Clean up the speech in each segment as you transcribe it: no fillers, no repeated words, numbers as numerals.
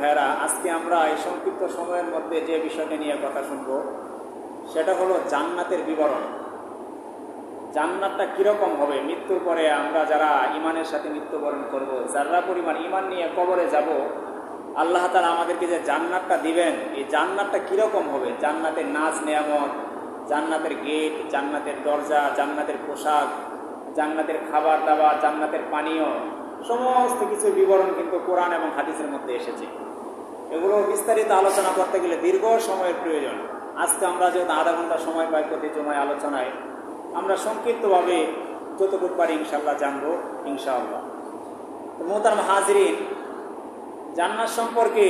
ভাইয়েরা, আজকে আমরা এই সংক্ষিপ্ত সময়ের মধ্যে যে বিষয়টা নিয়ে কথা শুনবো সেটা হলো জান্নাতের বিবরণ। জান্নাতটা কীরকম হবে, মৃত্যুর পরে আমরা যারা ইমানের সাথে মৃত্যুবরণ করব, যারা পরিমাণ ইমান নিয়ে কবরে যাব, আল্লাহ তাআলা আমাদেরকে যে জান্নাতটা দিবেন, এই জান্নাতটা কীরকম হবে, জান্নাতের নাজ নেয়ামত, জান্নাতের গেট, জান্নাতের দরজা, জান্নাতের পোশাক, জান্নাতের খাবার দাবার, জান্নাতের পানীয়, সমস্ত কিছুর বিবরণ কিন্তু কোরআন এবং হাদিসের মধ্যে এসেছে। এগুলো বিস্তারিত আলোচনা করতে গেলে দীর্ঘ সময়ের প্রয়োজন। আজকে আমরা যেহেতু আধা ঘন্টা সময় পাই প্রতি জমায় আলোচনায়, আমরা সংক্ষিপ্তভাবে যতটুকু পারি ইনশাআল্লাহ জানবো ইনশাআল্লাহ। তো মুহতারাম হাজিরিন, জান্নাত সম্পর্কে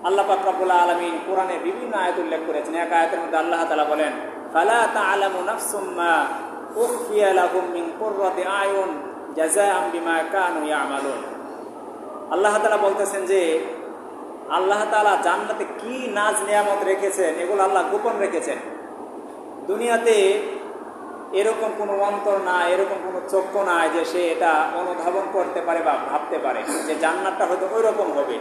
আল্লাহ পাক রব্বুল আলামিন কোরআনে বিভিন্ন আয়াত উল্লেখ করেছেন। এক আয়াতের মধ্যে আল্লাহ তাআলা বলেন, ফালা তা'লামু নাফসুম মা উখফিয়া লাহুম মিন কুররাতি আয়ুন জাযাআম বিমা কানু ইয়ামালুন। আল্লাহ তাআলা বলতেছেন যে আল্লাহ তাআলা জান্নাতে কি নাজ নিয়ামত রেখেছেন, এগুলো আল্লাহ গোপন রেখেছেন। দুনিয়াতে এরকম কোনো অন্তর নাই, এরকম কোনো চক্ষু নাই যে সে এটা অনুধাবন করতে পারে বা ভাবতে পারে যে জান্নাতটা হয়তো ওই রকম হবে,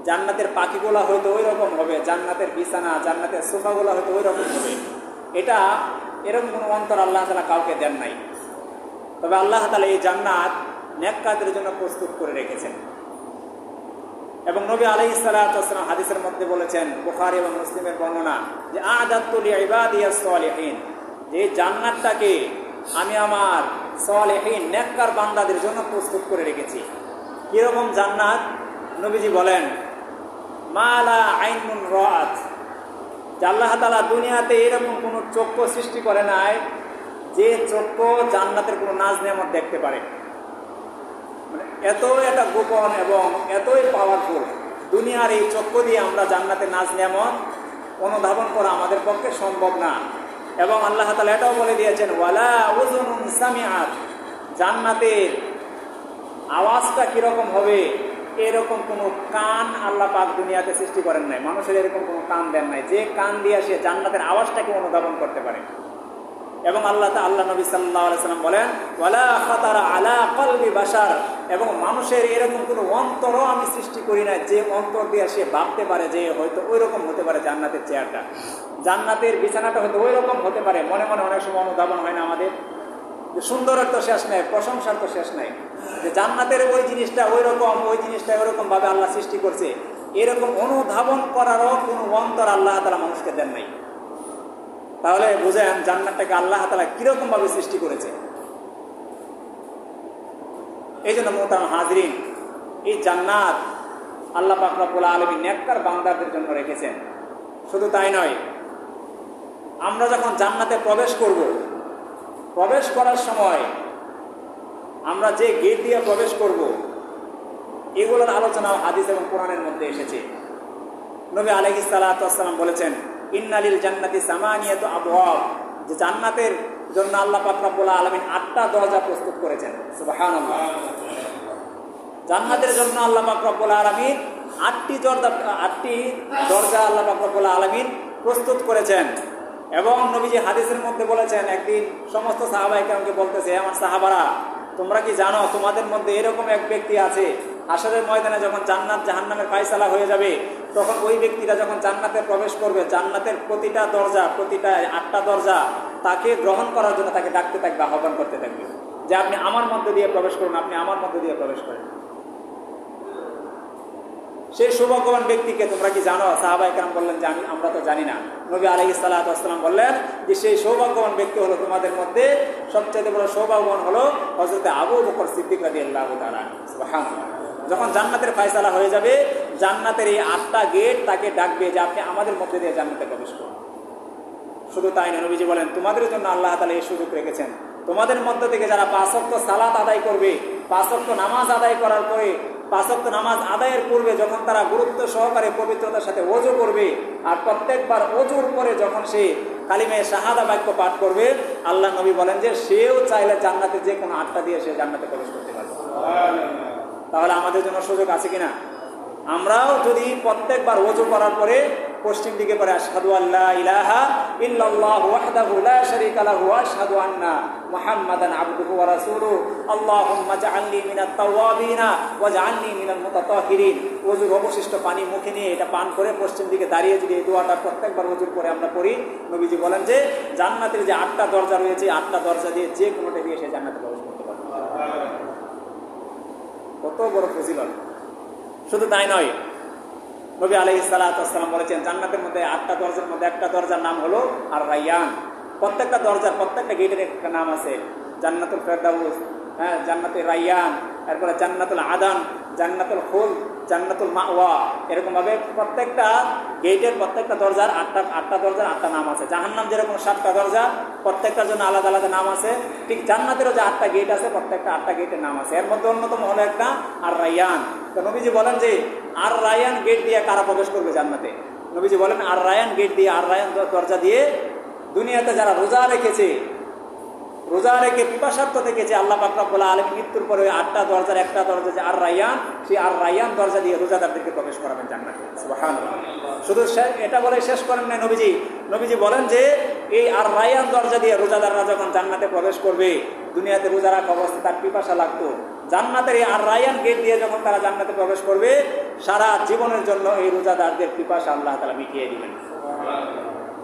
জান্নাতের পাখিগুলা হয়তো ওই রকম হবে, জান্নাতের বিছানা, জান্নাতের সোফাগুলো হয়তো ওই রকম হবে। এটা এরকম কোনো অন্তর আল্লাহ তাআলা কাউকে দেন নাই। তবে আল্লাহ তাআলা এই জান্নাত নেককারদের জন্য প্রস্তুত করে রেখেছেন। এবং নবী আলাইহিস সালাতু ওয়াস সালাম হাদিসের মধ্যে বলেছেন, বুখারী এবং মুসলিমের বর্ণনা, যে আ'দাতু লিইবাদিয়াস সালিহিন, যে জান্নাতটাকে আমি আমার সালিহিন নেককার বান্দাদের জন্য প্রস্তুত করে রেখেছি। কিরকম জান্নাত? নবীজি বলেন, মা লা আইনুন রাআত, যে আল্লাহ তাআলা দুনিয়াতে এরকম কোনো চক্ষু সৃষ্টি করে নাই যে চক্ষু জান্নাতের কোনো নাজ নেয়ামত দেখতে পারে। মানে এত এটা গোপন এবং এতই পাওয়ারফুল, দুনিয়ার এই চক্ষু দিয়ে আমরা জান্নাতের নাজ নেয়ামত অনুধাবন করা আমাদের পক্ষে সম্ভব না। এবং আল্লাহ তাআলা এটাও বলে দিয়েছেন, ওয়ালা উযুনুন সামিআত, জান্নাতের আওয়াজটা কিরকম হবে এরকম কোনো কান আল্লাহ পাক দুনিয়াতে সৃষ্টি করেন নাই। মানুষের এরকম কোনো কান দেন নাই যে কান দিয়ে সে জান্নাতের আওয়াজটাকে অনুধাবন করতে পারে। এবং আল্লাহ নবী সাল্লাল্লাহু আলাইহি সাল্লাম বলেন, ওয়ালা খাতারা আলা কলবি বাশার, এবং মানুষের এরকম কোনো অন্তরও আমি সৃষ্টি করি না যে অন্তর দিয়ে সে ভাবতে পারে যে হয়তো ওই রকম হতে পারে জান্নাতের চেয়ারটা, জান্নাতের বিছানাটা হয়তো ওই রকম হতে পারে। মনে মনে অনেক সময় অনুধাবন হয় না আমাদের, যে সুন্দরের তো শেষ নাই, প্রশংসার তো শেষ নাই, যে জান্নাতের ওই জিনিসটা ওই রকম, ওই জিনিসটা ওইরকম ভাবে আল্লাহ সৃষ্টি করছে, এরকম অনুধাবন করারও কোনো অন্তর আল্লাহ তাআলা মানুষকে দেন নাই। তাহলে বুঝেন জান্নাতটাকে আল্লাহ তাআলা কিরকম ভাবে সৃষ্টি করেছে। এই জন্য মুহতারাম হাজিরিন, এই জান্নাত আল্লাহ পাক রব্বুল আলামিন নেককার বান্দাদের জন্য রেখেছেন। শুধু তাই নয়, আমরা যখন জান্নাতে প্রবেশ করব, প্রবেশ করার সময় আমরা যে গেট দিয়ে প্রবেশ করব, এগুলোর আলোচনা হাদিস এবং কোরআনের মধ্যে এসেছে। নবী আলাইহিস সালাতু ওয়াস সালাম বলেছেন, ইন্নালিল জান্নাতি সামানিয়াতু আবওয়াব, যে জান্নাতের জন্য আল্লাহ পাক রব্বুল আলামিন 8টা দরজা প্রস্তুত করেছেন। সুবহানাল্লাহ। জান্নাতের জন্য আল্লাহ পাক রব্বুল আলামিন 8টি দরজা আল্লাহ পাক রব্বুল আলামিন প্রস্তুত করেছেন। এবং নবীজি হাদিসের মধ্যে বলেছেন, একদিন সমস্ত সাহাবায়ে কেরামকে বলতেছে, আমার সাহাবারা, তোমরা কি জানো তোমাদের মধ্যে এরকম এক ব্যক্তি আছে, হাসরের ময়দানে যখন জান্নাত জাহান্নামের ফায়সালা হয়ে যাবে, তখন ওই ব্যক্তিটা যখন জান্নাতে প্রবেশ করবে, জান্নাতের প্রতিটা দরজা, প্রতিটা 8টা দরজা তাকে গ্রহণ করার জন্য তাকে ডাকতে থাকবে, আহ্বান করতে থাকবে, যে আপনি আমার মধ্যে দিয়ে প্রবেশ করুন, আপনি আমার মধ্যে দিয়ে প্রবেশ করেন। সেই সৌভাগ্যবান ব্যক্তিকে তোমরা কি জানো? সাহাবায়ে কেরাম বললেন যে আমরা তো জানি না। নবী আলাইহিস সালাতু ওয়াস সালাম বললেন যে সেই সৌভাগ্যবান ব্যক্তি হলো, তোমাদের মধ্যে সবচেয়ে বড় সৌভাগ্যবান হলো হযরত আবু বকর সিদ্দিক রাদিয়াল্লাহু তাআলা। সুবহানাল্লাহ। যখন জান্নাতের ফায়সালা হয়ে যাবে, জান্নাতের এই 8টা গেট তাকে ডাকবে যে আপনি আমাদের মধ্যে দিয়ে জান্নাতে প্রবেশ করুন। শুধু তাই না, নবীজি বলেন, তোমাদের জন্য আল্লাহ তাআলা এই সুযোগ রেখেছেন, তোমাদের মধ্য থেকে যারা 5 ওয়াক্ত সালাত আদায় করবে, 5 ওয়াক্ত নামাজ আদায় করার পরে, 5 ওয়াক্ত নামাজ আদায়ের পূর্বে যখন তারা গুরুত্ব সহকারে পবিত্রতার সাথে ওযু করবে, আর প্রত্যেকবার ওযুর পরে যখন সে কালিমে শাহাদা বাক্য পাঠ করবে, আল্লাহ নবী বলেন যে সেও চাইলে জান্নাতে যে কোনো 8টা দিয়ে সে জান্নাতে প্রবেশ করতে পারবে। তাহলে আমাদের জন্য সুযোগ আছে কিনা? আমরাও যদি প্রত্যেকবার ওযু করার পরে পশ্চিম দিকে পড়ে আশহাদু আল্লা ইলাহা ইল্লাল্লাহু ওয়াহদাহু লা শারীকা লাহু ওয়া আশহাদু আন্না মুহাম্মাদান আবদুহু ওয়া রাসূলুহু আল্লাহুম্মা জাআলনি মিনাত তাওয়াবিনা ওয়া জাআলনি মিনাল মুতাতাহহিরিন। ওযুর অবশিষ্ট পানি মুখে নিয়ে এটা পান করে পশ্চিম দিকে দাঁড়িয়ে যদি এই দোয়াটা প্রত্যেকবার ওযুর করে আমরা পড়ি, নবীজি বলেন যে জান্নাতের যে 8টা দরজা রয়েছে 8টা দরজা দিয়ে যে কোনোটা দিয়ে সে জান্নাতে প্রবেশ করতে পারবে। কত বড় ফজিলত! শুধু তাই নয়, নবী আলাইহিস সালাতু ওয়াস সালাম বলেছেন জান্নাতের মধ্যে 8টা দরজার মধ্যে একটা দরজার নাম হলো আর রায়্যান। প্রত্যেকটা দরজার প্রত্যেকটা গেটের একটা নাম আছে। জান্নাতুল ফেরদাউস, হ্যাঁ, জান্নাতুল রায়্যান, এরপরে জান্নাতুল আদান, জান্নাতুল খুলদ, জান্নাতুল মাওয়া। এরকমভাবে প্রত্যেকটা গেটের প্রত্যেকটা দরজার আটটা দরজার 8টা নাম আছে। জাহান্নাম যেরকম 7টা দরজা, প্রত্যেকটার জন্য আলাদা আলাদা নাম আছে, ঠিক জান্নাতেরও যে 8টা গেট আছে প্রত্যেকটা 8টা গেটের নাম আছে। এর মধ্যে অন্যতম হলো একটা আর রায়্যান। তো নবীজি বলেন যে আর রায়্যান গেট দিয়ে কারা প্রবেশ করবে জান্নাতে? নবীজি বলেন আর রায়্যান গেট দিয়ে, আর রায়্যান দরজা দিয়ে দুনিয়াতে যারা রোজা রেখেছে, রোজা রেখে পিপাসার্থ থেকেছে, আল্লাহ পাক রব্বুল আলামিন মৃত্যুর পরে 8টা দরজার একটা দরজা যে আর রায়্যান, সেই আর রায়্যান দরজা দিয়ে রোজাদারদেরকে প্রবেশ করাবেন জান্নাতে। সুবহানাল্লাহ। শুধু এটা বলে শেষ করেন না নবীজি। নবীজি বলেন যে এই আর রায়্যান দরজা দিয়ে রোজাদাররা যখন জান্নাতে প্রবেশ করবে, দুনিয়াতে রোজা রাখা অবস্থায় তার পিপাসা লাগতো, জান্নাতের এই আর রায়্যান গেট দিয়ে যখন তারা জান্নাতে প্রবেশ করবে, সারা জীবনের জন্য এই রোজাদারদের পিপাসা আল্লাহ তাআলা মিটিয়ে দিবেন।